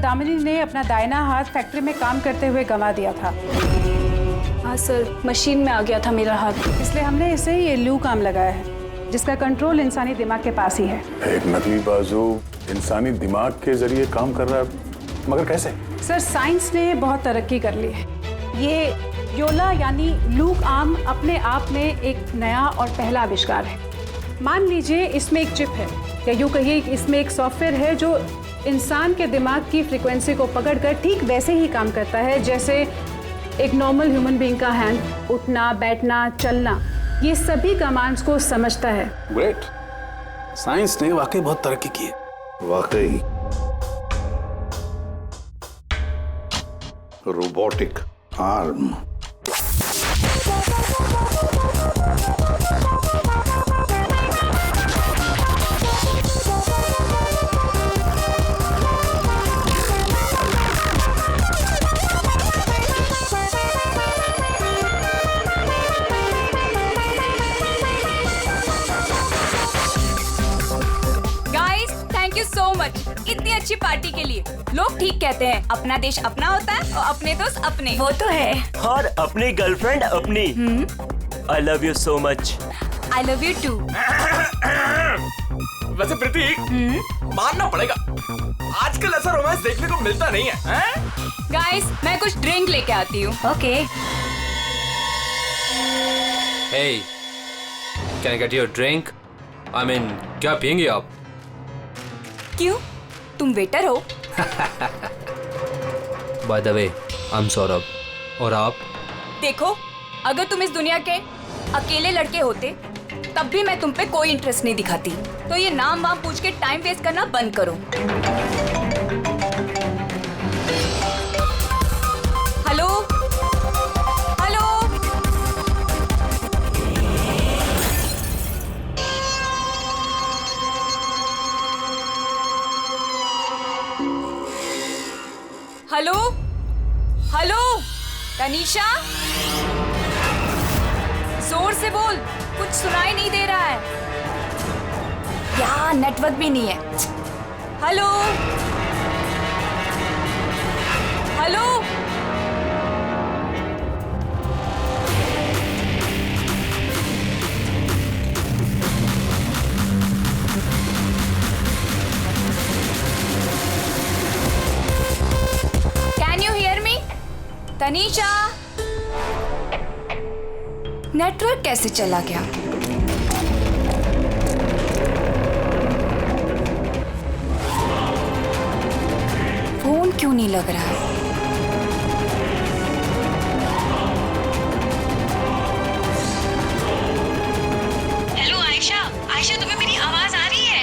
दामिनी ने अपना दाहिना हाथ फैक्ट्री में काम करते हुए गंवा दिया था। हाँ सर, मशीन में आ गया था मेरा हाथ, इसलिए हमने इसे ये लूक आर्म लगाया है, जिसका कंट्रोल इंसानी दिमाग के पास ही है। एक नकली बाजू इंसानी दिमाग के जरिए काम कर रहा है, मगर कैसे? सर, साइंस ने बहुत तरक्की कर ली है। ये योला यानी लूक आर्म अपने आप में एक नया और पहला आविष्कार है। मान लीजिए इसमें एक चिप है, या यूँ कहिए इसमें एक सॉफ्टवेयर है जो इंसान के दिमाग की फ्रीक्वेंसी को पकड़कर ठीक वैसे ही काम करता है जैसे एक नॉर्मल ह्यूमन बीइंग का हैंड, उठना, बैठना, चलना, ये सभी कमांड्स को समझता है। ग्रेट, साइंस ने वाकई बहुत तरक्की की है। वाकई रोबोटिक आर्म। इतनी अच्छी पार्टी के लिए। लोग ठीक कहते हैं, अपना देश अपना होता है और अपने दोस्त अपने। वो तो है। और अपनी गर्लफ्रेंड अपनी। I love you so much. I love you too. वैसे प्रीति, मानना पड़ेगा, आजकल ऐसा रोमांस देखने को मिलता नहीं है। गाइस, मैं कुछ ड्रिंक लेके आती हूँ। Okay. Hey, can I get you a drink? I mean, क्या पियेंगे आप? क्यों? तुम वेटर हो? By the way, I'm Saurabh. और आप? देखो, अगर तुम इस दुनिया के अकेले लड़के होते, तब भी मैं तुम पे कोई इंटरेस्ट नहीं दिखाती। तो ये नाम वाम पूछ के टाइम वेस्ट करना बंद करो। Hello? Hello? Hello? Hello? Tanisha? जोर से बोल, कुछ सुनाई नहीं दे रहा है। यहाँ नेटवर्क भी नहीं है। Hello? Hello? Can you hear me? Tanisha? Network कैसे चला गया? फोन क्यों नहीं लग रहा है? हेलो आयशा, आयशा तुम्हें मेरी आवाज आ रही है?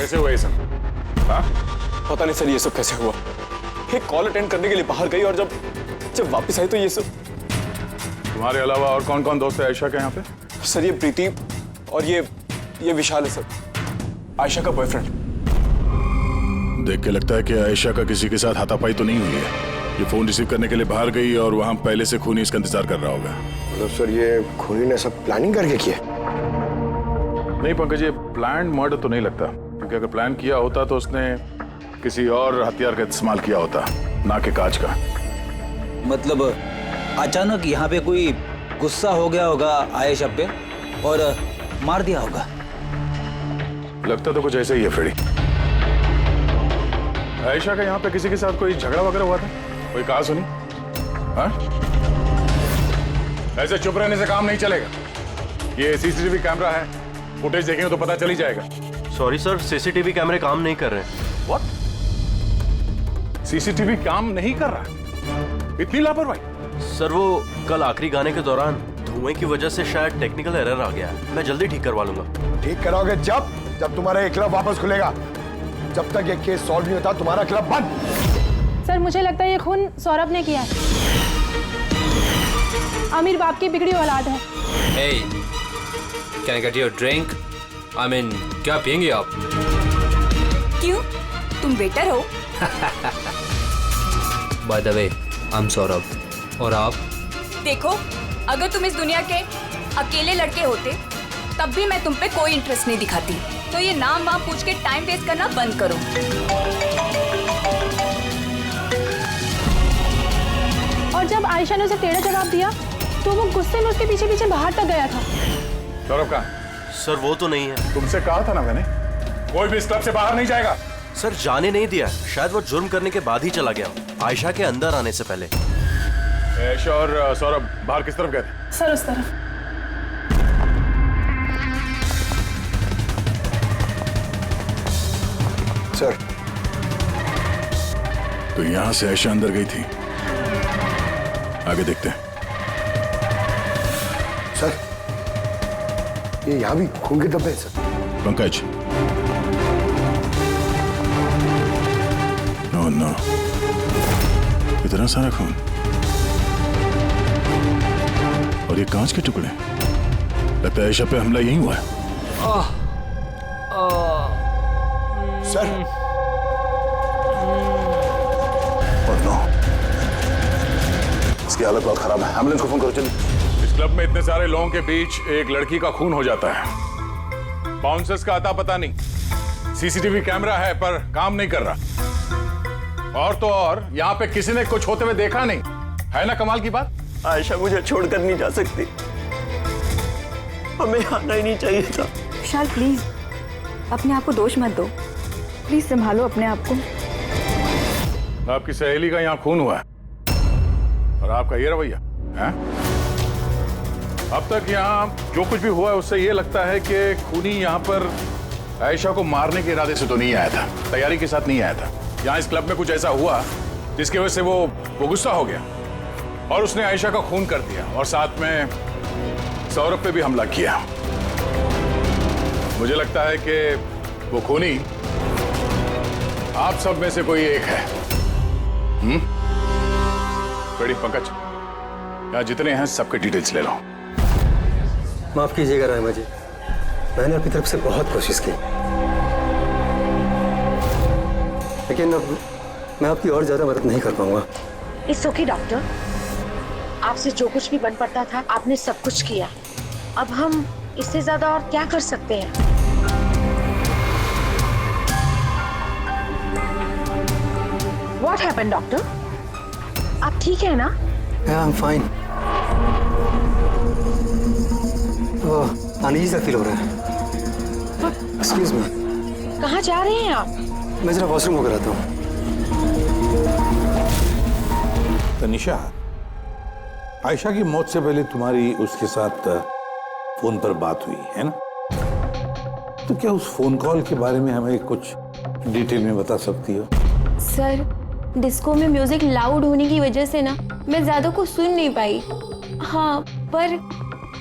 कैसे हुआ ये सब? हाँ? पता नहीं सर, ये सब कैसे हुआ। एक कॉल अटेंड करने के लिए बाहर गई और जब वापस आई तो ये सब। तुम्हारे अलावा और कौन कौन दोस्त है आयशा के यहाँ पे? सर, ये प्रीति और ये विशाल है सर, आयशा का बॉयफ्रेंड। देख के लगता है कि आयशा का किसी के साथ हाथापाई तो नहीं हुई है। ये फोन रिसीव करने के लिए बाहर गई और वहां पहले से खूनी इसका इंतजार कर रहा होगा। मतलब सर, ये खूनी ने सब प्लानिंग करके किया? नहीं पंकज, ये प्लान मर्डर तो नहीं लगता, क्योंकि अगर प्लान किया होता तो उसने किसी और हथियार का इस्तेमाल किया होता, ना कि कांच का। मतलब अचानक यहाँ पे कोई गुस्सा हो गया होगा आयशा पे और मार दिया होगा। लगता तो कुछ ऐसा ही है फ्रेडी। आयशा का यहाँ पे किसी के साथ कोई झगड़ा वगैरह हुआ था? कोई कहा सुनी? हाँ? ऐसे चुप रहने से काम नहीं चलेगा। ये सीसीटीवी कैमरा है, फुटेज देखेंगे तो पता चल ही जाएगा। सॉरी सर, सीसीटीवी कैमरे काम नहीं कर रहे हैं। व्हाट? सीसीटीवी काम नहीं कर रहा। इतनी लापरवाही। सर वो कल आखिरी गाने के दौरान धुएं की वजह से शायद टेक्निकल एरर आ गया है। मैं जल्दी ठीक करवा लूंगा। ठीक कराओगे जब तुम्हारा ये क्लब वापस खुलेगा। जब तक ये केस सॉल्व नहीं होता तुम्हारा क्लब बंद। सर मुझे लगता है ये खून सौरभ ने किया है। आमिर बाप की बिगड़ी औलाद है। Hey, can I get you a drink? I mean, क्या पियेंगे आप? क्यों? तुम वेटर हो? By the way, I'm Saurabh. और आप? देखो, अगर तुम इस दुनिया के अकेले लड़के होते तब भी मैं तुम पे कोई इंटरेस्ट नहीं दिखाती। तो ये नाम वाम पूछ के टाइम वेस्ट करना बंद करो। और जब आयशा ने उसे टेढ़ा जवाब दिया तो वो गुस्से में उसके पीछे पीछे बाहर तक गया था। सौरभ का? सर वो तो नहीं है। तुमसे कहा था ना मैंने, कोई भी इस क्लब से बाहर नहीं जाएगा। सर जाने नहीं दिया, शायद वो जुर्म करने के बाद ही चला गया, आयशा के अंदर आने से पहले। आयशा और सौरभ बाहर किस तरफ गए थे? सर उस तरफ। सर तो यहां से आयशा अंदर गई थी। आगे देखते हैं। सर ये यहाँ भी खून के धब्बे हैं सर। पंकज, नो इतना सारा खून और ये कांच के टुकड़े। लगता है आयशा पे हमला यही हुआ है। सर नो, इसकी हालत बहुत खराब है। एम्बुलेंस को फोन करो जल्दी। इस क्लब में इतने सारे लोगों के बीच एक लड़की का खून हो जाता है। बाउंसर्स का अता पता नहीं, सीसीटीवी कैमरा है पर काम नहीं कर रहा। और तो और यहाँ पे किसी ने कुछ होते हुए देखा नहीं है ना। कमाल की बात। आयशा मुझे छोड़कर नहीं जा सकती, हमें आना ही नहीं चाहिए था। विशाल प्लीज अपने आप को दोष मत दो, प्लीज संभालो अपने आप को। आपकी सहेली का यहाँ खून हुआ है और आपका ये रवैया है। अब तक यहाँ जो कुछ भी हुआ है उससे ये लगता है कि खूनी यहाँ पर आयशा को मारने के इरादे से तो नहीं आया था, तैयारी के साथ नहीं आया था। यहाँ इस क्लब में कुछ ऐसा हुआ जिसकी वजह से वो गुस्सा हो गया और उसने आयशा का खून कर दिया और साथ में सौरभ पे भी हमला किया। मुझे लगता है कि वो खूनी आप सब में से कोई एक है। बड़ी पंकज, यहाँ जितने हैं सबके डिटेल्स ले लो। माफ कीजिएगा रायमा जी, मैंने अपनी तरफ से बहुत कोशिश की, लेकिन अब मैं आपकी और ज्यादा मदद नहीं कर पाऊंगा। इट्स ओके डॉक्टर, आपसे जो कुछ भी बन पड़ता था आपने सब कुछ किया। अब हम इससे ज्यादा और क्या कर सकते हैं? What happened, doctor? आप ठीक है ना? Yeah, I'm fine. अनईजी सा फील हो रहा है। Excuse me. कहाँ जा रहे हैं आप? मैं जरा वॉशरूम होकर आता हूँ। तनिषा, आयशा की मौत से पहले तुम्हारी उसके साथ फोन पर बात हुई है ना? तो क्या उस फोन कॉल के बारे में हमें कुछ डिटेल में बता सकती हो? सर डिस्को में म्यूजिक लाउड होने की वजह से ना मैं ज्यादा कुछ सुन नहीं पाई। हाँ, पर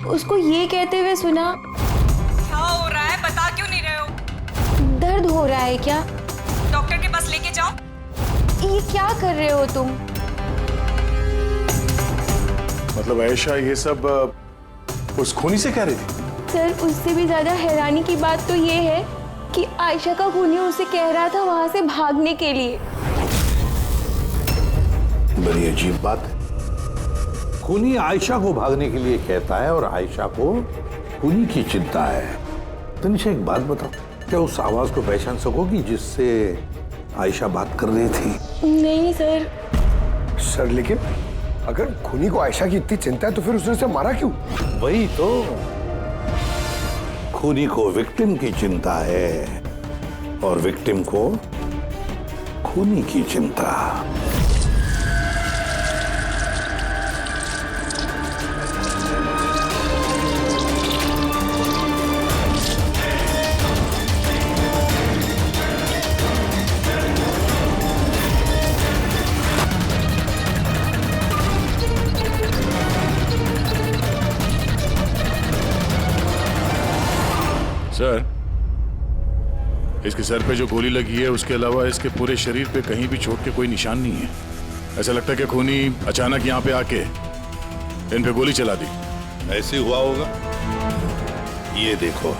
उसको ये कहते हुए सुना। क्या हो रहा है, बता क्यों नहीं रहे हो? दर्द हो रहा है क्या? डॉक्टर के पास लेके जाओ। ये क्या कर रहे हो तुम? मतलब आयशा ये सब उस खूनी से कह रही थी? सर उससे भी ज्यादा हैरानी की बात तो ये है कि आयशा का खूनी उसे कह रहा था वहां से भागने के लिए। बड़ी अजीब बात है। खूनी आयशा को भागने के लिए कहता है और आयशा को खूनी की चिंता है। तनिषा एक बात बताओ, क्या उस आवाज को पहचान सकोगी जिससे आयशा बात कर रही थी? नहीं सर। सर लेकिन अगर खूनी को आयशा की इतनी चिंता है तो फिर उसने उसे मारा क्यों? वही तो, खूनी को विक्टिम की चिंता है और विक्टिम को खूनी की चिंता। सर, इसके सर पे जो गोली लगी है उसके अलावा इसके पूरे शरीर पे कहीं भी चोट के कोई निशान नहीं है। ऐसा लगता है कि खूनी अचानक यहाँ पे आके इन पे गोली चला दी। ऐसे हुआ होगा। ये देखो,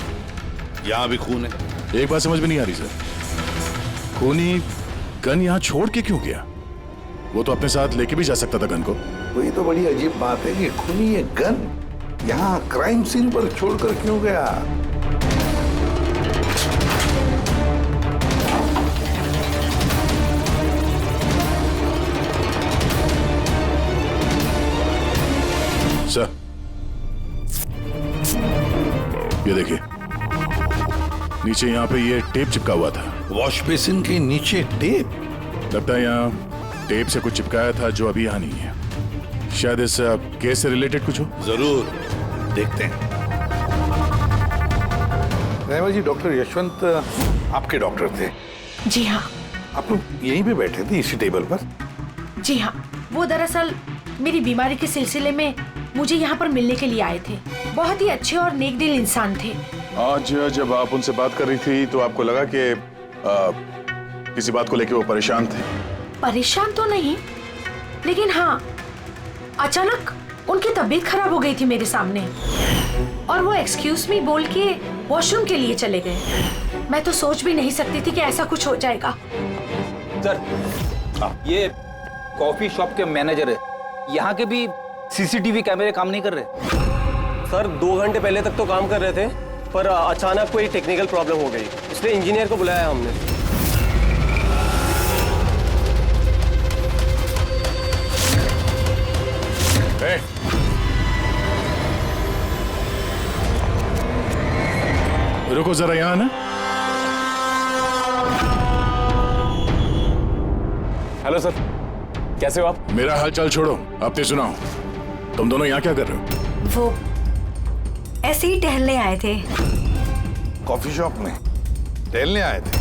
यहाँ भी खून है। एक बात समझ में नहीं आ रही सर, खूनी गन यहाँ छोड़ के क्यों गया? वो तो अपने साथ लेके भी जा सकता था गन को। वही तो बड़ी अजीब बात है कि खूनी ये गन यहाँ क्राइम सीन पर छोड़कर क्यों गया? सर, ये देखिए, नीचे यहाँ पे ये टेप चिपका हुआ था। वॉश बेसिन के नीचे टेप? लगता है यहाँ टेप से कुछ चिपकाया था जो अभी यहाँ नहीं है। शायद इस केस से रिलेटेड कुछ हो। जरूर, देखते हैं। रहमा जी, डॉक्टर यशवंत आपके डॉक्टर थे? जी हाँ। आप लोग यहीं पे बैठे थे इसी टेबल पर? जी हाँ, वो दरअसल मेरी बीमारी के सिलसिले में मुझे यहाँ पर मिलने के लिए आए थे। बहुत ही अच्छे और नेक दिल इंसान थे। आज जब आप उनसे बात कर रही थी तो आपको लगा कि किसी बात को लेकर वो परेशान थे? परेशान तो नहीं, लेकिन हाँ, अचानक उनकी तबीयत खराब हो गई थी मेरे सामने और वो एक्सक्यूज मी बोल के वॉशरूम के लिए चले गए। मैं तो सोच भी नहीं सकती थी कि ऐसा कुछ हो जाएगा। सर, ये कॉफी शॉप के मैनेजर है। यहाँ के भी सीसीटीवी कैमरे काम नहीं कर रहे। सर 2 घंटे पहले तक तो काम कर रहे थे, पर अचानक कोई टेक्निकल प्रॉब्लम हो गई, इसलिए इंजीनियर को बुलाया हमने। रुको जरा यहाँ ना। हेलो सर, कैसे हो आप? मेरा हालचाल छोड़ो, अपने सुनाओ। तुम दोनों यहाँ क्या कर रहे हो? वो ऐसे ही टहलने आए थे। कॉफी शॉप में टहलने आए थे?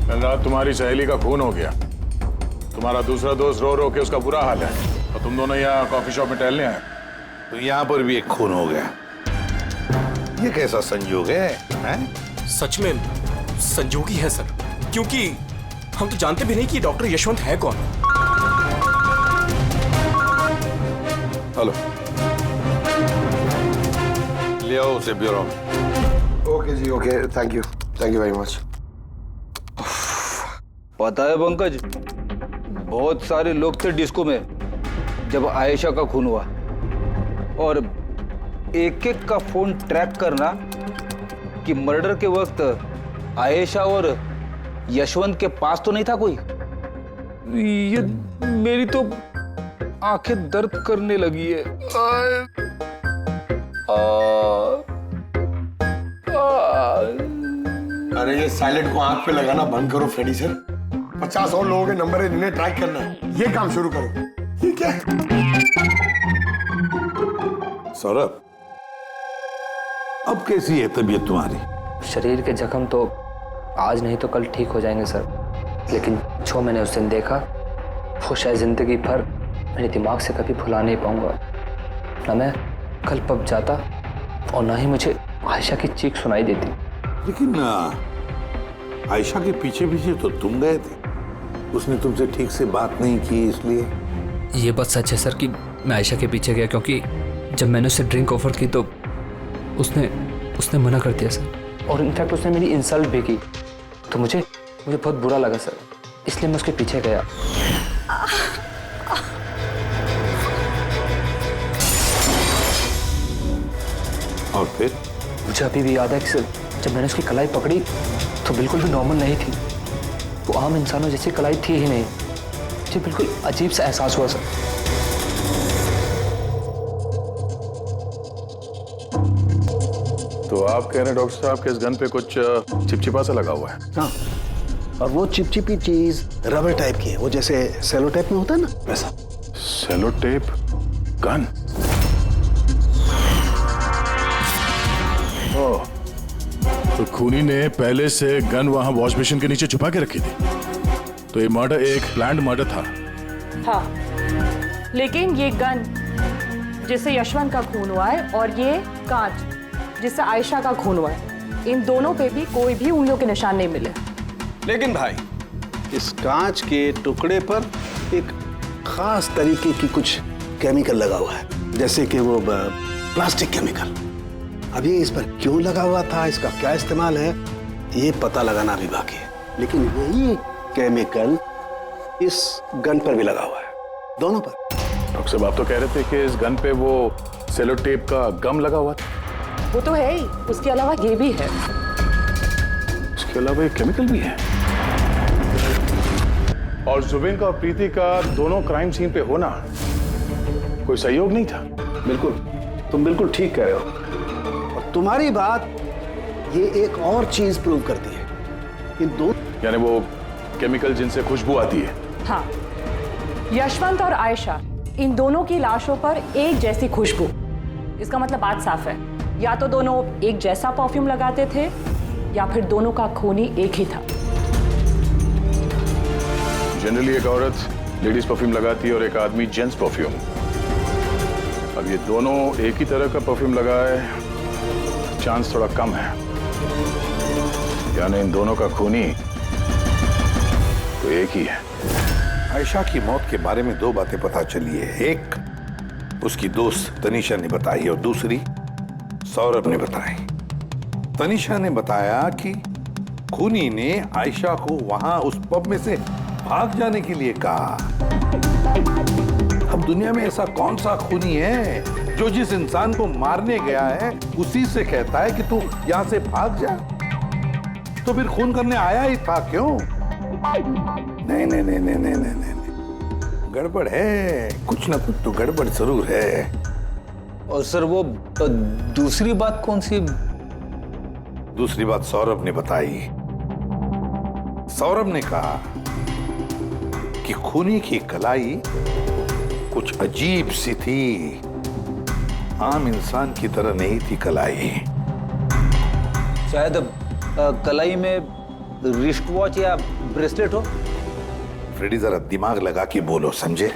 कल रात तुम्हारी सहेली का खून हो गया, तुम्हारा दूसरा दोस्त रो रो के उसका बुरा हाल है, और तुम दोनों यहाँ कॉफी शॉप में टहलने आए। तो यहाँ पर भी एक खून हो गया। ये कैसा संयोग है, हैं? सच में संजोगी है सर, क्योंकि हम तो जानते भी नहीं कि डॉक्टर यशवंत है कौन। हेलो, ले आओ उसे ब्यूरो में। ओके जी, okay, thank you very much. पता है पंकज, बहुत सारे लोग थे डिस्को में जब आयशा का खून हुआ, और एक एक का फोन ट्रैक करना कि मर्डर के वक्त आयशा और यशवंत के पास तो नहीं था कोई। ये मेरी तो आंखें दर्द करने लगी है। अरे ये साइलेंट को आंख पे लगाना बंद करो फ्रेडी सर। 50 और लोगों के नंबर है जिन्हें ट्रैक करना है, ये काम शुरू करो। ये क्या है? सौरभ, अब कैसी है तबीयत तुम्हारी? शरीर के जख्म तो आज नहीं तो कल ठीक हो जाएंगे सर, लेकिन जो मैंने उस दिन देखा वो शायद जिंदगी भर मेरे दिमाग से कभी भुला नहीं पाऊंगा। ना मैं कल पब जाता और ना ही मुझे आयशा की चीख सुनाई देती। लेकिन आयशा के पीछे पीछे तो तुम गए थे, उसने तुमसे ठीक से बात नहीं की, इसलिए। ये बात सच है सर कि मैं आयशा के पीछे गया, क्योंकि जब मैंने उसे ड्रिंक ऑफर की तो उसने मना कर दिया सर, और इनफैक्ट उसने मेरी इंसल्ट भी की, तो मुझे बहुत बुरा लगा सर, इसलिए मैं उसके पीछे गया। और फिर? मुझे अभी भी याद है कि सर जब मैंने उसकी कलाई पकड़ी तो बिल्कुल भी नॉर्मल नहीं थी, वो आम इंसानों जैसी कलाई थी ही नहीं। मुझे बिल्कुल अजीब सा एहसास हुआ सर। तो आप कह रहे हैं डॉक्टर साहब कि इस गन पे कुछ चिपचिपा सा लगा हुआ है? हाँ, और वो चिपचिपी चीज रबर टाइप की है, वो जैसे सेलो टेप में होता है ना, वैसा। Cello tape gun? ओह, तो खूनी ने पहले से गन वहां वॉश बेसिन के नीचे छुपा के रखी थी, तो ये मर्डर एक प्लान्ड मर्डर था। हाँ, लेकिन ये गन जिससे यशवंत का खून हुआ है और ये कांच जिससे आयशा का खून हुआ है, इन दोनों पे भी कोई भी उंगलियों के निशान नहीं मिले। लेकिन भाई, इस कांच के टुकड़े पर एक खास तरीके की कुछ केमिकल लगा हुआ है, जैसे कि वो प्लास्टिक केमिकल। अब ये इस पर क्यों लगा हुआ था, इसका क्या इस्तेमाल है, ये पता लगाना भी बाकी है। लेकिन यही केमिकल इस गन पर भी लगा हुआ है, दोनों पर। डॉक्टर साहब, आप तो कह रहे थे कि इस गन पे वो सेलो टेप का गम लगा हुआ था। वो तो है ही, उसके अलावा ये भी है। उसके अलावा ये केमिकल भी है। और जुबेन का और प्रीति का दोनों क्राइम सीन पे होना कोई सहयोग नहीं था। बिल्कुल, तुम बिल्कुल ठीक कह रहे हो। और तुम्हारी बात ये एक और चीज प्रूव करती है, इन दो यानी वो केमिकल जिनसे खुशबू आती है। हाँ, यशवंत और आयशा, इन दोनों की लाशों पर एक जैसी खुशबू। इसका मतलब बात साफ है, या तो दोनों एक जैसा परफ्यूम लगाते थे या फिर दोनों का खून ही एक ही था। जनरली एक औरत लेडीज परफ्यूम लगाती है और एक आदमी जेंट्स परफ्यूम। अब ये दोनों एक ही तरह का परफ्यूम लगाए, चांस थोड़ा कम है। यानी इन दोनों का खूनी तो एक ही है। आयशा की मौत के बारे में दो बातें पता चली है। एक उसकी दोस्त तनीषा ने बताई और दूसरी सौरभ ने बताई। तनीषा ने बताया कि खूनी ने आयशा को वहां उस पब में से भाग जाने के लिए कहा। अब दुनिया में ऐसा कौन सा खूनी है जो जिस इंसान को मारने गया है उसी से कहता है कि तू यहां से भाग जा? तो फिर खून करने आया ही था क्यों? नहीं नहीं नहीं नहीं नहीं नहीं, नहीं। गड़बड़ है, कुछ ना कुछ तो गड़बड़ जरूर है। और सर वो दूसरी बात कौन सी? दूसरी बात सौरभ ने बताई। सौरभ ने कहा कि खूनी की कलाई कुछ अजीब सी थी, आम इंसान की तरह नहीं थी कलाई। शायद कलाई में रिस्ट वॉच या ब्रेसलेट हो। फ्रेडी जरा दिमाग लगा के बोलो, समझे?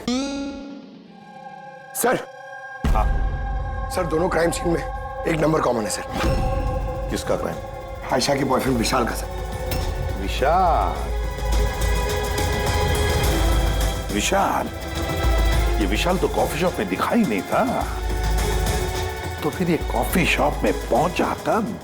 सर, हाँ सर, दोनों क्राइम सीन में एक नंबर कॉमन है सर। किसका क्राइम? आयशा के बॉयफ्रेंड विशाल का सर। विशाल? विशाल? ये विशाल तो कॉफी शॉप में दिखाई नहीं था, तो फिर ये कॉफी शॉप में पहुंचा कब?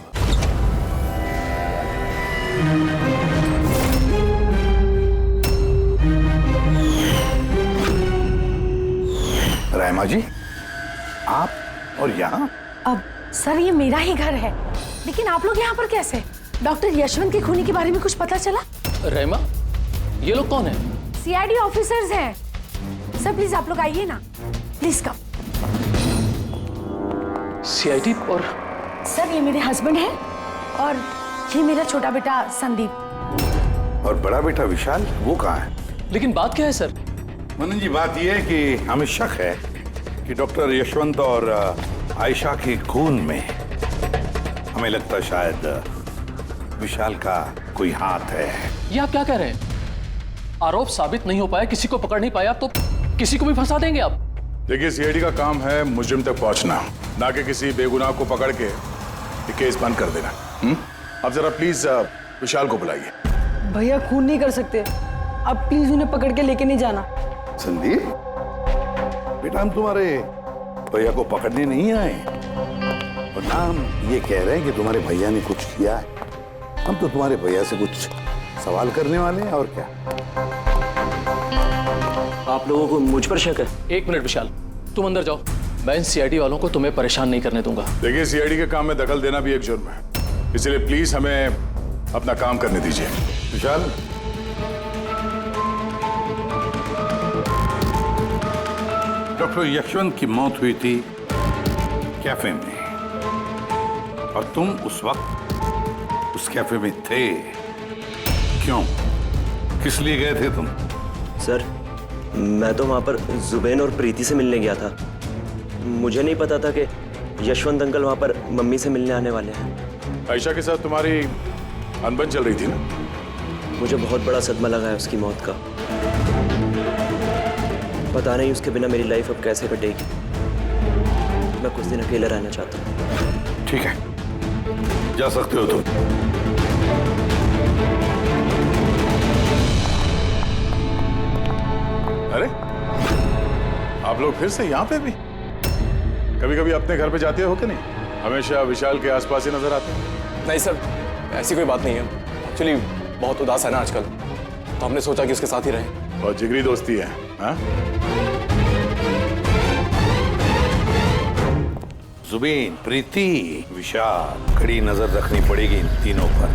रहमा जी, आप और यहाँ? अब सर, ये मेरा ही घर है, लेकिन आप लोग यहाँ पर कैसे? डॉक्टर यशवंत के खूनी के बारे में कुछ पता चला? रहमा, ये लोग कौन हैं? सीआईडी ऑफिसर्स हैं। सर प्लीज आप लोग आइए ना, प्लीज कम। सीआईडी? और सर ये मेरे हस्बैंड हैं और ये मेरा छोटा बेटा संदीप। और बड़ा बेटा विशाल, वो कहाँ है? लेकिन बात क्या है सर? मनन जी, बात यह है कि हमें शक है कि डॉक्टर यशवंत और आयशा के खून में हमें लगता शायद विशाल का कोई हाथ है। ये आप क्या कह रहे हैं? आरोप साबित नहीं हो पाया, किसी को पकड़ नहीं पाया, तो किसी को भी फंसा देंगे आप? देखिए, सीआईडी का काम है मुजरिम तक पहुंचना, ना कि किसी बेगुनाह को पकड़ के केस बंद कर देना। अब जरा प्लीज विशाल को बुलाइए। भैया खून नहीं कर सकते, अब प्लीज उन्हें पकड़ के लेके नहीं जाना। संदीप बेटा, हम तुम्हारे भैया को पकड़ने नहीं आए और ना हम ये कह रहे हैं कि तुम्हारे भैया ने कुछ किया है। हम तो तुम्हारे भैया से कुछ सवाल करने वाले हैं, और क्या। आप लोगों को मुझ पर शक है? एक मिनट विशाल, तुम अंदर जाओ, मैं इन सीआईडी वालों को तुम्हें परेशान नहीं करने दूंगा। देखिए, सीआईडी के काम में दखल देना भी एक जुर्म है, इसलिए प्लीज हमें अपना काम करने दीजिए। विशाल, डॉक्टर यशवंत की मौत हुई थी कैफे में और तुम उस वक्त उस कैफे में थे। क्यों, किस लिए गए थे तुम? सर, मैं तो वहां पर जुबेन और प्रीति से मिलने गया था। मुझे नहीं पता था कि यशवंत अंकल वहां पर मम्मी से मिलने आने वाले हैं। आयशा के साथ तुम्हारी अनबन चल रही थी ना? मुझे बहुत बड़ा सदमा लगा है उसकी मौत का। पता नहीं उसके बिना मेरी लाइफ अब कैसे कटेगी। मैं कुछ दिन अकेला रहना चाहता हूँ। ठीक है, जा सकते हो तुम। अरे आप लोग फिर से यहाँ पे भी? कभी कभी अपने घर पे जाते हो कि नहीं? हमेशा विशाल के आसपास ही नजर आते हैं। नहीं सर, ऐसी कोई बात नहीं है। एक्चुअली बहुत उदास है ना आजकल, तो हमने सोचा कि उसके साथ ही रहें। बहुत जिगरी दोस्ती है, हाँ? जुबीन, प्रीति, विशाल, कड़ी नजर रखनी पड़ेगी इन तीनों पर।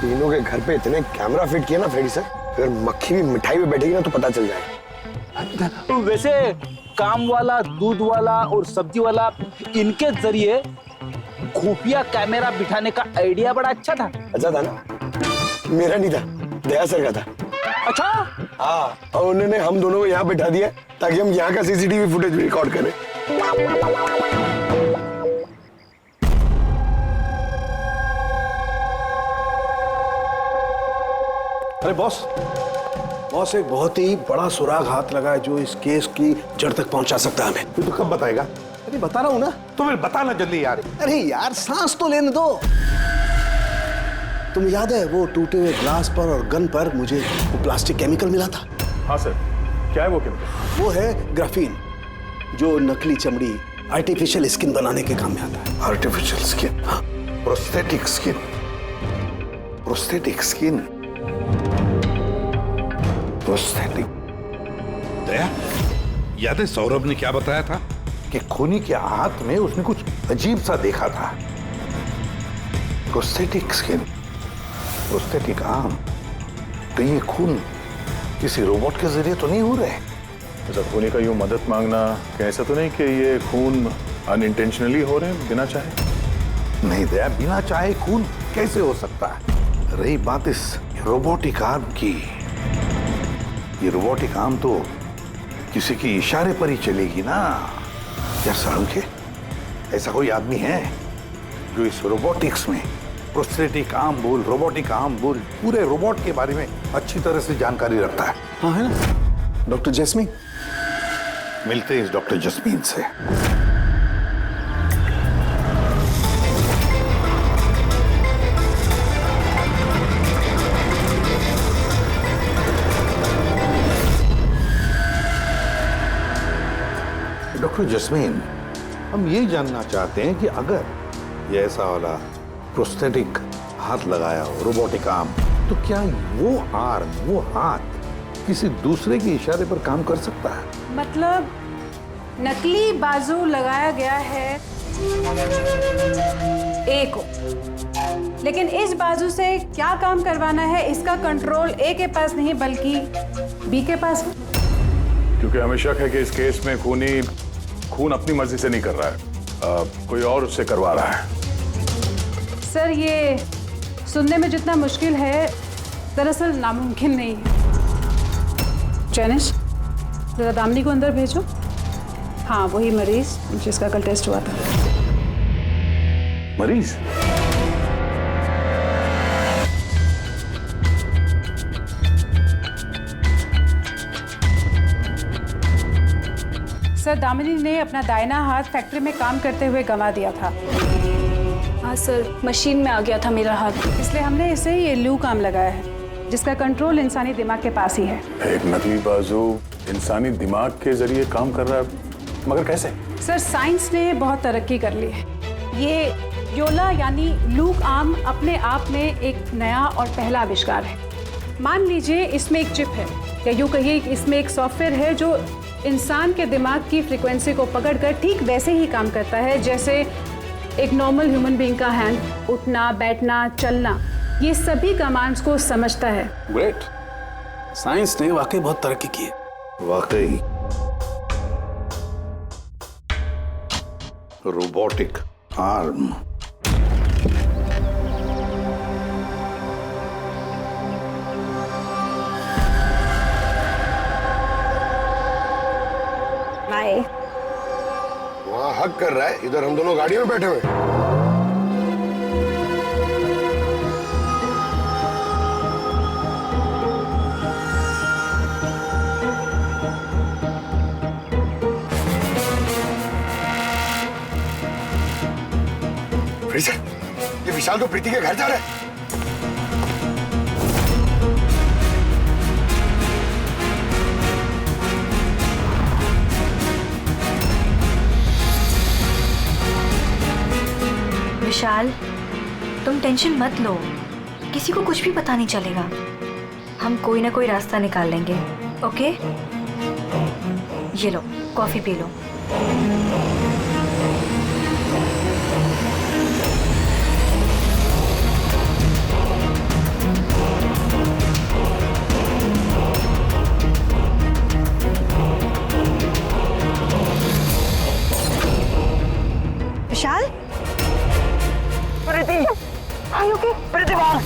तीनों के घर पे इतने कैमरा फिट किए ना फ्रेडी सर, अगर मक्खी भी मिठाई पे बैठेगी ना तो पता चल जाएगा। वैसे काम वाला, दूध वाला और सब्जी वाला, इनके जरिए खुफिया कैमरा बिठाने का आइडिया बड़ा अच्छा था। अच्छा था ना? मेरा नहीं था, दया सर का था। अच्छा? हाँ, और उन्होंने हम दोनों को यहाँ बैठा दिया ताकि हम यहाँ का सीसीटीवी फुटेज रिकॉर्ड करें। अरे बॉस, एक बहुत ही बड़ा सुराग हाथ लगा है जो इस केस की जड़ तक पहुंचा सकता है हमें। तू तो कब बताएगा? अरे बता रहा हूं ना। तो फिर बताना जल्दी यार। अरे यार सांस तो लेने दो। तुम्हें याद है वो टूटे हुए ग्लास पर और गन पर मुझे वो प्लास्टिक केमिकल मिला था? हाँ सर, क्या है वो केमिकल? वो है ग्राफीन, जो नकली चमड़ी, आर्टिफिशियल स्किन बनाने के काम में आता है। Artificial skin? हाँ। Prosthetic skin. Prosthetic skin. Prosthetic. Daya, याद है सौरभ ने क्या बताया था कि खूनी के हाथ में उसने कुछ अजीब सा देखा था। Prosthetic skin, prosthetic arm. तो ये खून किसी रोबोट के जरिए तो नहीं हो रहे? ऐसा खूनी का यूं मदद मांगना, कैसा तो नहीं कि ये खून अनइंटेंशनली हो रहे हैं बिना चाहे? नहीं दया, बिना चाहे खून कैसे हो सकता है? रही बात इस रोबोटिक आर्म की, ये रोबोटिक आर्म तो किसी के इशारे पर ही चलेगी ना। क्या साहब के ऐसा कोई आदमी है जो इस रोबोटिक्स में प्रोस्थेटिक आर्म बोल, रोबोटिक आर्म बोल, पूरे रोबोट के बारे में अच्छी तरह से जानकारी रखता है? हाँ है ना, डॉक्टर जैस्मीन। मिलते हैं इस डॉक्टर जैस्मीन से। डॉक्टर जैस्मीन, हम ये जानना चाहते हैं कि अगर ये ऐसा वाला प्रोस्थेटिक हाथ लगाया हो, रोबोटिक आर्म, तो क्या वो आर्म, वो हाथ किसी दूसरे के इशारे पर काम कर सकता है? मतलब नकली बाजू लगाया गया है ए को, लेकिन इस बाजू से क्या काम करवाना है इसका कंट्रोल ए के पास नहीं बल्कि बी के पास है। क्योंकि हमें शक है कि इस केस में खूनी खून अपनी मर्जी से नहीं कर रहा है, कोई और उससे करवा रहा है। सर, ये सुनने में जितना मुश्किल है दरअसल नामुमकिन नहीं है। जैनिश, जरा दामिनी को अंदर भेजो। हाँ, वही मरीज जिसका कल टेस्ट हुआ था। मरीज? सर, दामिनी ने अपना दाहिना हाथ फैक्ट्री में काम करते हुए गंवा दिया था। हाँ सर, मशीन में आ गया था मेरा हाथ, इसलिए हमने इसे ये लू काम लगाया है जिसका कंट्रोल इंसानी दिमाग के पास ही है। एक नकली बाजू इंसानी दिमाग के जरिए काम कर रहा है, मगर कैसे? सर, साइंस ने बहुत तरक्की कर ली है। ये योला यानी लूक आर्म अपने आप में एक नया और पहला आविष्कार है। मान लीजिए इसमें एक चिप है, या यूँ कहिए इसमें एक सॉफ्टवेयर है जो इंसान के दिमाग की फ्रीक्वेंसी को पकड़कर ठीक वैसे ही काम करता है जैसे एक नॉर्मल ह्यूमन बीइंग का हैंड, उठना, बैठना, चलना, ये सभी कमांड्स को समझता है। ग्रेट, साइंस ने वाकई बहुत तरक्की की है। वाकई रोबोटिक आर्म। बाय। वहाँ हक कर रहा है, इधर हम दोनों गाड़ी में बैठे हुए। विशाल तो प्रीति के घर जा रहे हैं। विशाल, तुम टेंशन मत लो, किसी को कुछ भी पता नहीं चलेगा। हम कोई ना कोई रास्ता निकाल लेंगे, ओके? ये लो, कॉफी पी लो। Vishal, Preeti, are you okay? Preeti बाहर।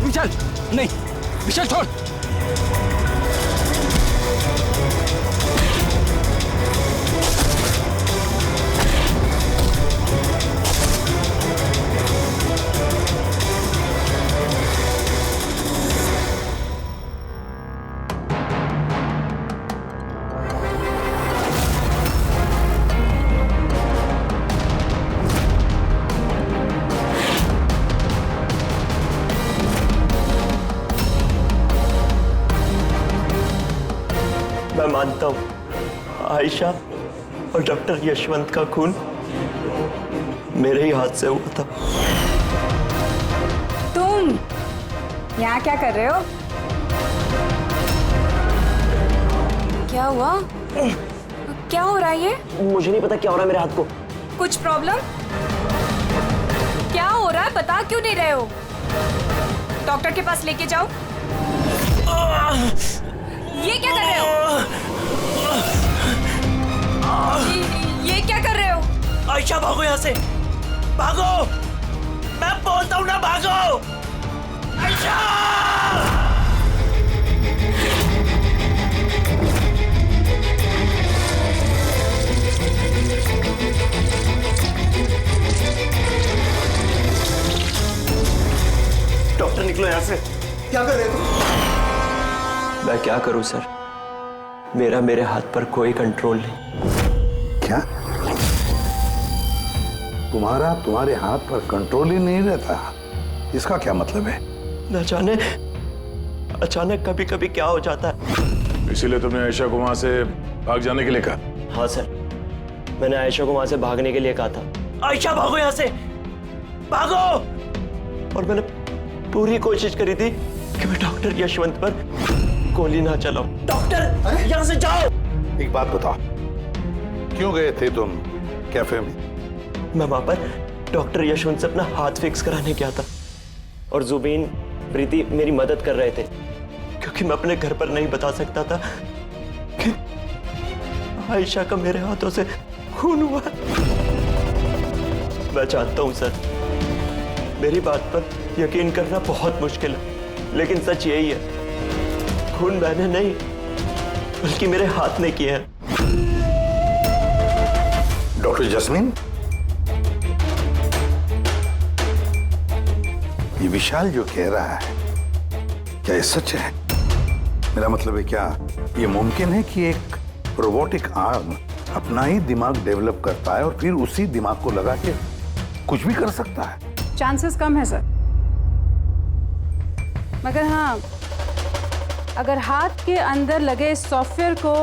विशाल, नहीं, विशाल छोड़। मैं मानता हूँ आयशा और डॉक्टर यशवंत का खून मेरे ही हाथ से हुआ था। तुम यहाँ क्या कर रहे हो? क्या हुआ? क्या हो रहा है ये? मुझे नहीं पता क्या हो रहा है मेरे हाथ को। कुछ प्रॉब्लम? क्या हो रहा है बता क्यों नहीं रहे हो? डॉक्टर के पास लेके जाओ। ये क्या कर रहे हो? ये क्या कर रहे हो? आयशा भागो यहाँ से, भागो! मैं बोलता हूँ ना भागो! आयशा! डॉक्टर निकलो यहाँ से। क्या कर रहे हो तुम? मैं क्या करूं सर, मेरे हाथ पर कोई कंट्रोल नहीं। क्या तुम्हारे हाथ पर कंट्रोल ही नहीं रहता? इसका क्या मतलब है? न जाने अचानक कभी कभी क्या हो जाता है। इसीलिए तुमने आयशा को वहां से भाग जाने के लिए कहा? हाँ सर, मैंने आयशा को वहां से भागने के लिए कहा था। आयशा भागो यहाँ से, भागो! और मैंने पूरी कोशिश करी थी कि मैं डॉक्टर यशवंत पर गोली ना चलाओ। डॉक्टर यहाँ से जाओ। एक बात बताओ, क्यों गए थे तुम कैफे में? मैं वहां पर डॉक्टर यशवंत से अपना हाथ फिक्स कराने गया था और जुबीन, प्रीति मेरी मदद कर रहे थे क्योंकि मैं अपने घर पर नहीं बता सकता था कि आयशा का मेरे हाथों से खून हुआ। मैं जानता हूं सर, मेरी बात पर यकीन करना बहुत मुश्किल है, लेकिन सच यही है, खून मैंने नहीं बल्कि मेरे हाथ ने किया है। डॉक्टर जस्मीन, ये विशाल जो कह रहा है क्या ये सच है? मेरा मतलब है, क्या ये मुमकिन है कि एक रोबोटिक आर्म अपना ही दिमाग डेवलप करता है और फिर उसी दिमाग को लगा के कुछ भी कर सकता है? चांसेस कम है सर, मगर हाँ, अगर हाथ के अंदर लगे सॉफ्टवेयर को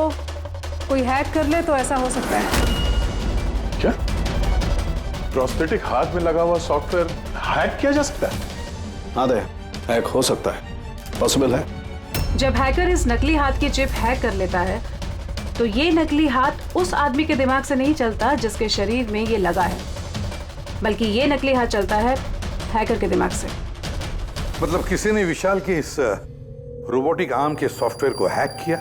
कोई हैक कर ले तो ऐसा हो सकता है। क्या प्रोस्थेटिक हाथ में लगा हुआ सॉफ्टवेयर हैक किया जा सकता है? हाँ दे, हैक हो सकता है, पॉसिबल है। जब हैकर इस नकली हाथ की चिप हैक कर लेता है तो ये नकली हाथ उस आदमी के दिमाग से नहीं चलता जिसके शरीर में ये लगा है, बल्कि ये नकली हाथ चलता है हैकर के दिमाग से। मतलब किसी ने विशाल के इस रोबोटिक आर्म के सॉफ्टवेयर को हैक किया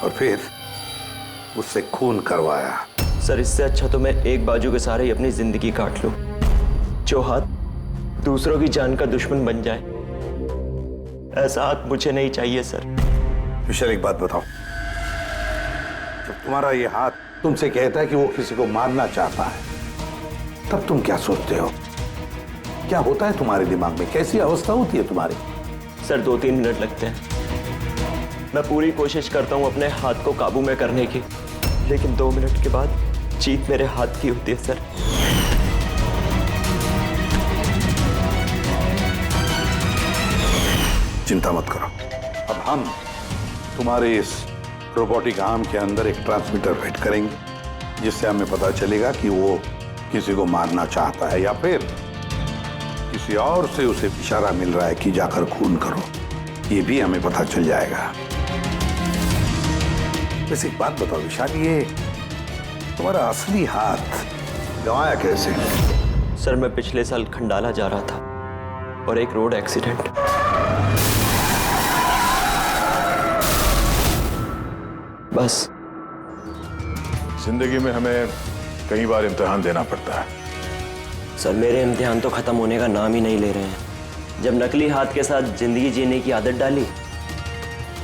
और फिर उससे खून करवाया। सर, इससे अच्छा तो मैं एक बाजू के सहारे ही अपनी जिंदगी काट लूं, जो हाथ दूसरों की जान का दुश्मन बन जाए। ऐसा हाथ मुझे नहीं चाहिए सर। विशाल, एक बात बताओ, जब तुम्हारा ये हाथ तुमसे कहता है कि वो किसी को मारना चाहता है, तब तुम क्या सोचते हो? क्या होता है तुम्हारे दिमाग में? कैसी अवस्था होती है तुम्हारी? सर 2-3 मिनट लगते हैं। मैं पूरी कोशिश करता हूँ अपने हाथ को काबू में करने की, लेकिन 2 मिनट के बाद जीत मेरे हाथ की होती है सर। चिंता मत करो, अब हम तुम्हारे इस रोबोटिक आर्म के अंदर एक ट्रांसमीटर फिट करेंगे, जिससे हमें पता चलेगा कि वो किसी को मारना चाहता है या फिर किसी और से उसे इशारा मिल रहा है कि जाकर खून करो। ये भी हमें पता चल जाएगा। वैसे एक बात बताओ विशाल, ये तुम्हारा असली हाथ गंवाया कैसे? सर मैं पिछले साल खंडाला जा रहा था और एक रोड एक्सीडेंट। बस। जिंदगी में हमें कई बार इम्तिहान देना पड़ता है। सर मेरे इम्तिहान तो खत्म होने का नाम ही नहीं ले रहे हैं। जब नकली हाथ के साथ जिंदगी जीने की आदत डाली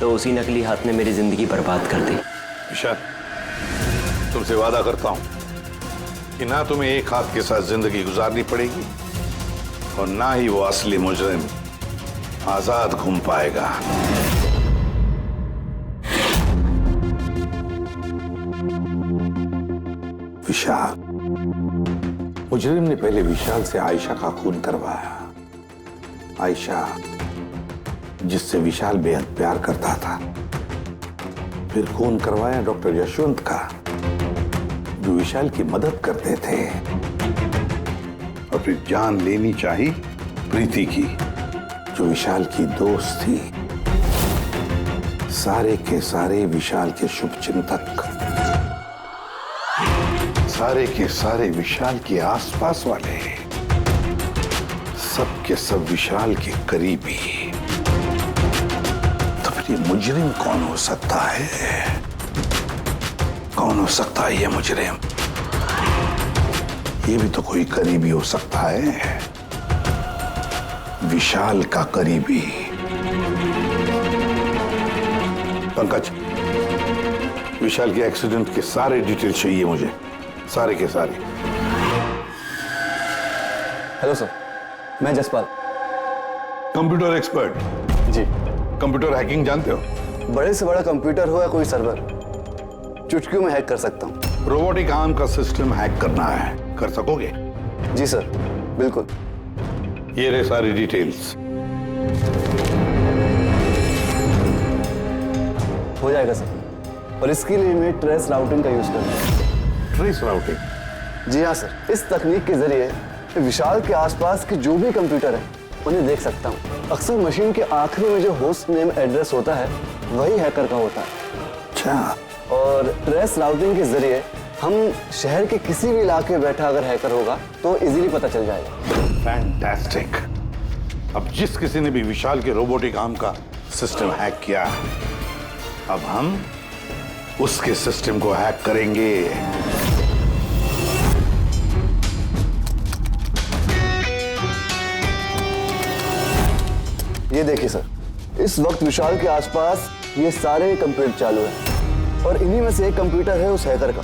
तो उसी नकली हाथ ने मेरी जिंदगी बर्बाद कर दी। विशाल, तुमसे वादा करता हूं कि ना तुम्हें एक हाथ के साथ जिंदगी गुजारनी पड़ेगी और ना ही वो असली मुजरिम आजाद घूम पाएगा। विशाल, मुजरिम ने पहले विशाल से आयशा का खून करवाया। आयशा जिससे विशाल बेहद प्यार करता था। फिर खून करवाया डॉक्टर यशवंत का, जो विशाल की मदद करते थे। और फिर जान लेनी चाहिए प्रीति की, जो विशाल की दोस्त थी। सारे के सारे विशाल के शुभचिंतक, सारे के सारे विशाल के आसपास वाले, सब के सब विशाल के करीबी। तो फिर ये मुजरिम कौन हो सकता है? कौन हो सकता है ये मुजरिम? ये भी तो कोई करीबी हो सकता है, विशाल का करीबी। पंकज, विशाल के एक्सीडेंट के सारे डिटेल चाहिए मुझे, सारे के सारे। हेलो सर, मैं जसपाल, कंप्यूटर एक्सपर्ट। जी। कंप्यूटर हैकिंग जानते हो? बड़े से बड़ा कंप्यूटर हो या कोई सर्वर, चुटकियों में हैक कर सकता हूँ। रोबोटिक आर्म का सिस्टम हैक करना है, कर सकोगे? जी सर, बिल्कुल। ये रहे सारी डिटेल्स। हो जाएगा सर, और इसके लिए मैं ट्रेस राउटिंग का यूज करूँगा। Trace routing? जी हाँ सर, इस तकनीक के जरिए विशाल के आसपास के जो भी कंप्यूटर है उन्हें देख सकता हूँ। अक्सर मशीन के आखिरी में जो होस्ट नेम एड्रेस होता है वही हैकर का होता है। अच्छा। और ट्रेस राउटिंग के जरिए हम शहर के किसी भी इलाके में बैठा अगर हैकर होगा तो इजीली पता चल जाएगा। फैंटास्टिक। अब जिस किसी ने भी विशाल के रोबोटिक आर्म का सिस्टम हैक किया, अब हम उसके सिस्टम को हैक करेंगे। ये देखिए सर, इस वक्त विशाल के आसपास ये सारे कंप्यूटर चालू हैं और इन्हीं में से एक कंप्यूटर है उस हैकर का।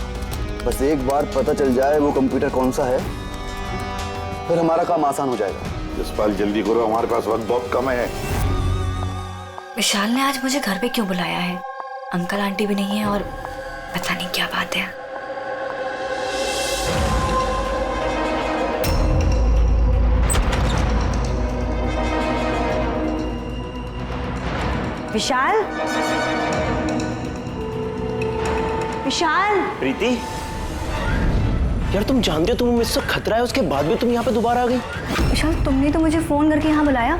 बस एक बार पता चल जाए वो कंप्यूटर कौन सा है, फिर हमारा काम आसान हो जाएगा। जसपाल जल्दी करो, हमारे पास वक्त बहुत कम है। विशाल ने आज मुझे घर पे क्यों बुलाया है? अंकल आंटी भी नहीं है और पता नहीं क्या बात है। विशाल, विशाल। प्रीति, यार तुम जानते हो तुम्हें मुझसे खतरा है, उसके बाद भी तुम यहाँ पे दोबारा आ गई। विशाल, तुमने तो मुझे फोन करके यहाँ बुलाया।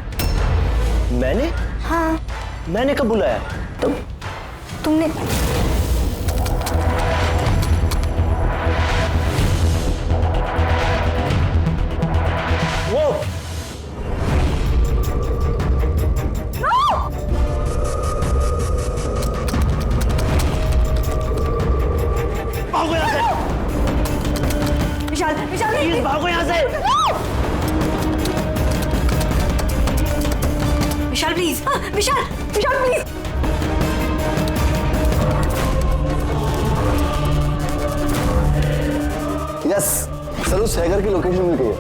मैंने? हाँ। मैंने कब बुलाया? तुमने वो भागो यहाँ से। विशाल, विशाल प्लीज भागो यहाँ से। Vishal please, Vishal, Vishal please. Yes sir, उस हैकर की लोकेशन मिल गई है।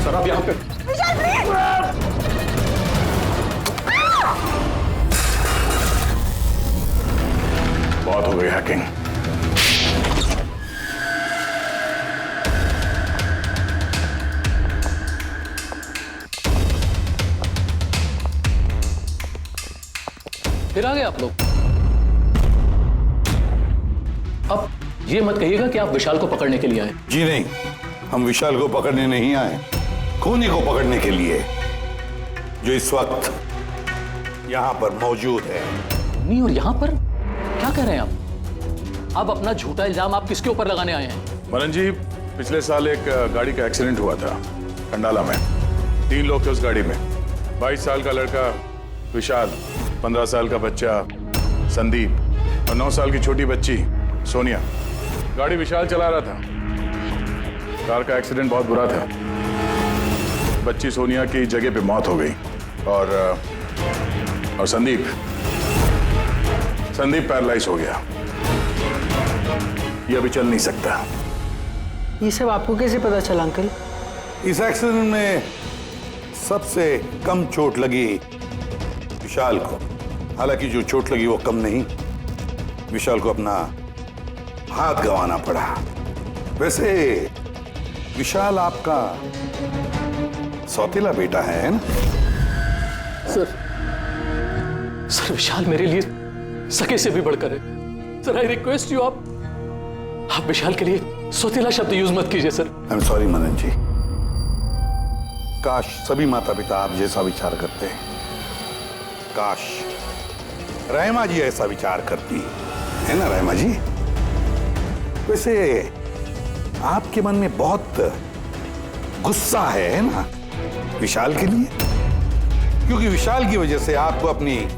सर आप यहाँ पे बहुत हो गई हैकिंग। फिर आ गए आप लोग। अब ये मत कहिएगा कि आप विशाल को पकड़ने के लिए आए। जी नहीं, हम विशाल को पकड़ने नहीं आए, खूनी को पकड़ने के लिए, जो इस वक्त यहां पर मौजूद है। नहीं, और यहां पर क्या कह रहे हैं आप? अब अपना झूठा इल्जाम आप किसके ऊपर लगाने आए हैं? मनन जी, पिछले साल एक गाड़ी का एक्सीडेंट हुआ था कंडाला में। 3 लोग थे उस गाड़ी में। 22 साल का लड़का विशाल, 15 साल का बच्चा संदीप और 9 साल की छोटी बच्ची सोनिया। गाड़ी विशाल चला रहा था। कार का एक्सीडेंट बहुत बुरा था। बच्ची सोनिया की जगह पे मौत हो गई और संदीप पैरालाइज हो गया। ये अभी चल नहीं सकता। ये सब आपको कैसे पता चला अंकल? इस एक्सीडेंट में सबसे कम चोट लगी विशाल को। हालांकि जो चोट लगी वो कम नहीं, विशाल को अपना हाथ गंवाना पड़ा। वैसे विशाल आपका सौतेला बेटा है ना? सर विशाल मेरे लिए सके से भी बढ़कर है। सर आई रिक्वेस्ट यू, आप विशाल के लिए सौतेला शब्द यूज मत कीजिए सर। आई एम सॉरी मनन जी। काश सभी माता पिता आप जैसा विचार करते हैं। काश रहमा जी ऐसा विचार करती है ना रहमा जी? वैसे आपके मन में बहुत गुस्सा है ना विशाल के लिए, क्योंकि विशाल की वजह से आपको अपनी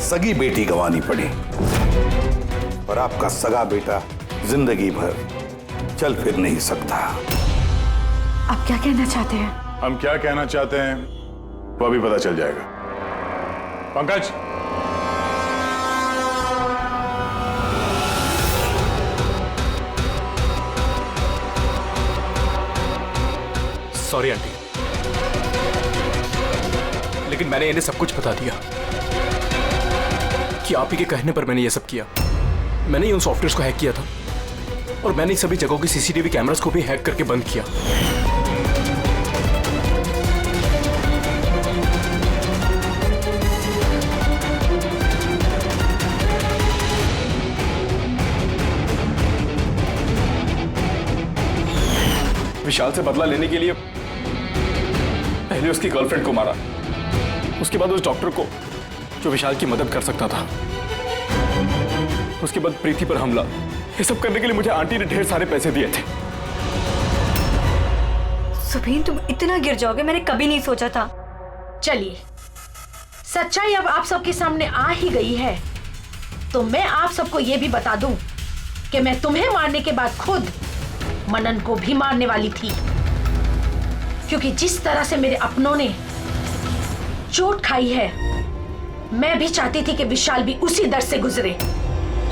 सगी बेटी गंवानी पड़ी और आपका सगा बेटा जिंदगी भर चल फिर नहीं सकता। आप क्या कहना चाहते हैं? हम क्या कहना चाहते हैं वो अभी पता चल जाएगा। पंकज, सॉरी आंटी, लेकिन मैंने इन्हें सब कुछ बता दिया कि आप ही के कहने पर मैंने ये सब किया। मैंने उन सॉफ्टवेयर्स को हैक किया था और मैंने सभी जगहों की सीसीटीवी कैमरास को भी हैक करके बंद किया। विशाल से बदला लेने के लिए पहले उसकी गर्लफ्रेंड को मारा, उसके बाद उस डॉक्टर को जो विशाल की मदद कर सकता था, उसके बाद प्रीति पर हमला। ये सब करने के लिए मुझे आंटी ने ढेर सारे पैसे दिए थे। सुबीन, तुम इतना गिर जाओगे मैंने कभी नहीं सोचा था। चलिए, सच्चाई अब आप सबके सामने आ ही गई है, तो मैं आप सबको यह भी बता दूं कि मैं तुम्हें मारने के बाद खुद मनन को भी मारने वाली थी, क्योंकि जिस तरह से मेरे अपनों ने चोट खाई है, मैं भी चाहती थी कि विशाल भी उसी दर्द से गुजरे,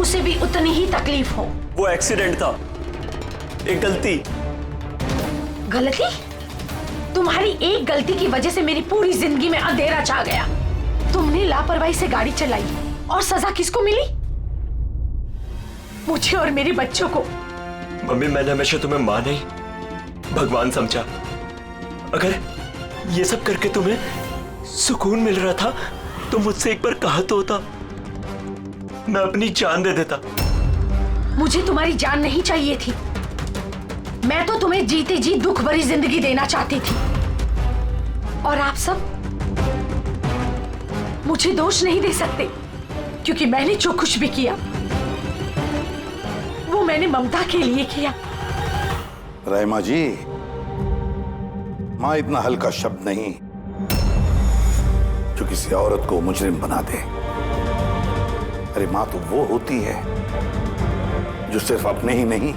उसे भी उतनी ही तकलीफ हो। वो एक्सीडेंट था, एक गलती। गलती? तुम्हारी एक गलती की वजह से मेरी पूरी जिंदगी में अंधेरा छा गया। तुमने लापरवाही से गाड़ी चलाई और सजा किसको मिली? मुझे और मेरे बच्चों को। मम्मी, मैंने हमेशा तुम्हें मां नहीं भगवान समझा। अगर ये सब करके तुम्हें सुकून मिल रहा था तो मुझसे एक बार कहा तो होता, मैं अपनी जान दे देता। मुझे तुम्हारी जान नहीं चाहिए थी, मैं तो तुम्हें जीते जी दुख भरी जिंदगी देना चाहती थी। और आप सब मुझे दोष नहीं दे सकते, क्योंकि मैंने जो कुछ भी किया वो मैंने ममता के लिए किया। रहमा जी, मां इतना हल्का शब्द नहीं जो किसी औरत को मुजरिम बना दे। अरे मां तो वो होती है जो सिर्फ अपने ही नहीं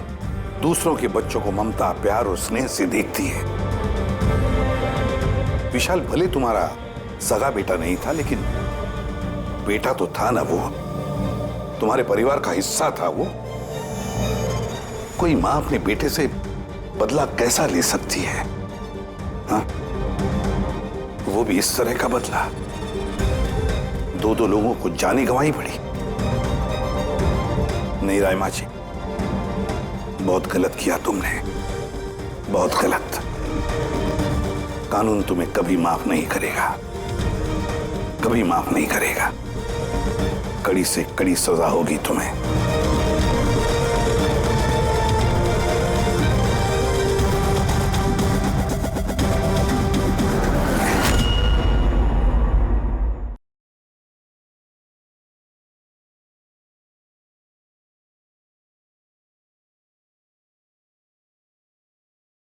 दूसरों के बच्चों को ममता, प्यार और स्नेह से देखती है। विशाल भले तुम्हारा सगा बेटा नहीं था, लेकिन बेटा तो था ना वो, तुम्हारे परिवार का हिस्सा था वो। कोई मां अपने बेटे से बदला कैसा ले सकती है? हाँ? वो भी इस तरह का बदला। दो लोगों को जाने गंवाई पड़ी। नहीं रायमा जी, बहुत गलत किया तुमने, बहुत गलत। कानून तुम्हें कभी माफ नहीं करेगा, कभी माफ नहीं करेगा। कड़ी से कड़ी सजा होगी तुम्हें।